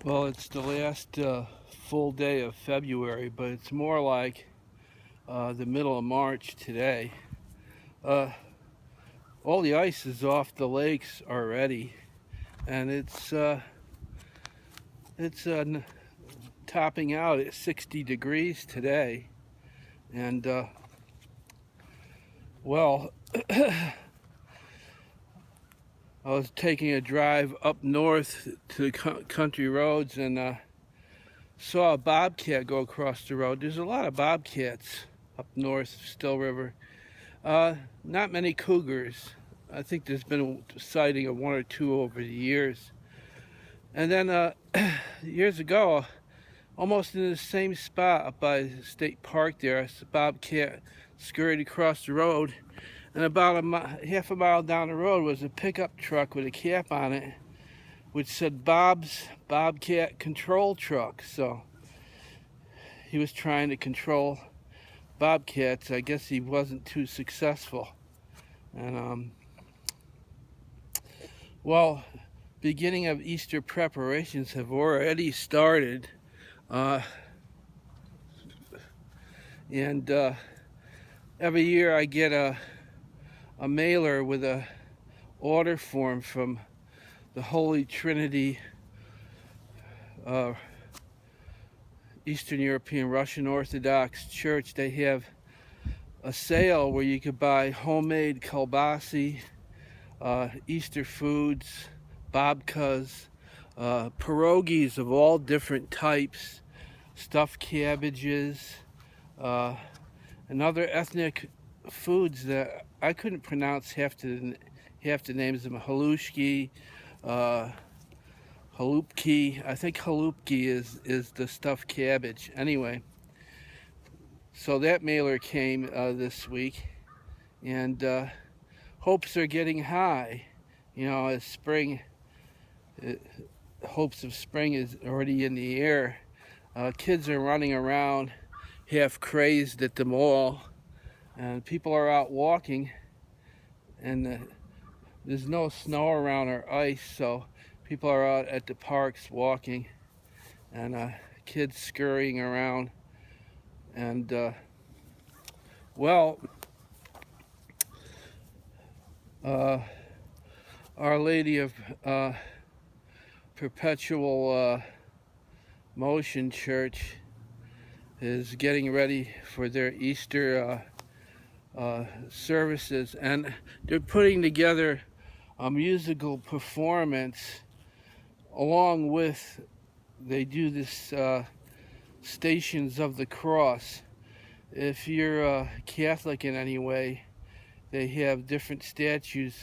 Well, it's the last full day of February, but it's more like the middle of March today. Uh, all the ice is off the lakes already, and it's topping out at 60 degrees today. And well, I was taking a drive up north to the country roads and saw a bobcat go across the road. There's a lot of bobcats up north, Still River. Not many cougars. I think there's been a sighting of one or two over the years. And then years ago, almost in the same spot up by the state park there, a bobcat scurried across the road. And about half a mile down the road was a pickup truck with a cap on it, which said Bob's Bobcat Control Truck. So he was trying to control bobcats. I guess he wasn't too successful. And well, beginning of Easter preparations have already started. And every year I get a mailer with a order form from the Holy Trinity Eastern European Russian Orthodox Church. They have a sale where you could buy homemade kielbasi, Easter foods, babkas, pierogies of all different types, stuffed cabbages, and other ethnic foods that I couldn't pronounce half the names of them. Halushki, halupki. I think halupki is the stuffed cabbage. Anyway, so that mailer came this week, and hopes are getting high. You know, as spring, hopes of spring is already in the air. Kids are running around half crazed at the mall, and people are out walking, and there's no snow around or ice, so people are out at the parks walking, and kids scurrying around. And well, Our Lady of Perpetual Motion Church is getting ready for their Easter services, and they're putting together a musical performance along with, they do this Stations of the Cross. If you're Catholic in any way, they have different statues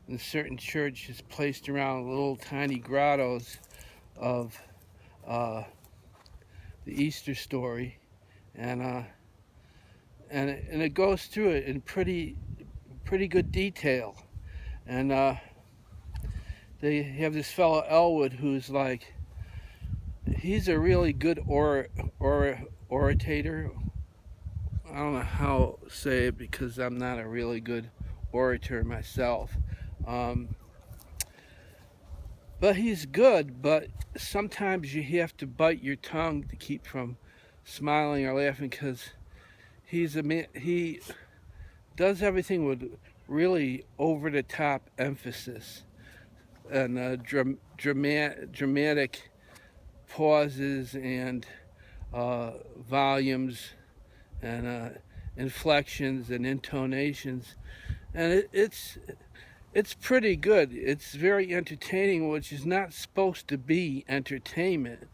in certain churches placed around little tiny grottos of the Easter story, and it goes through it in pretty good detail. And they have this fellow Elwood who's like, he's a really good orator. I don't know how to say it because I'm not a really good orator myself. But he's good, but sometimes you have to bite your tongue to keep from smiling or laughing, because he does everything with really over-the-top emphasis and dramatic pauses and volumes and inflections and intonations, and it's pretty good. It's very entertaining, which is not supposed to be entertainment,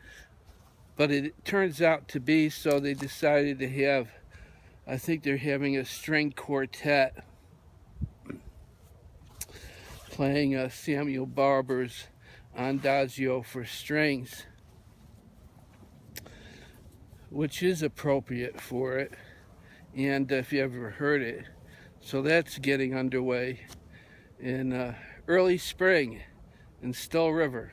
but it turns out to be. So they decided to have, I think they're having a string quartet playing Samuel Barber's Adagio for strings, which is appropriate for it, and if you ever heard it. So that's getting underway in early spring in Still River.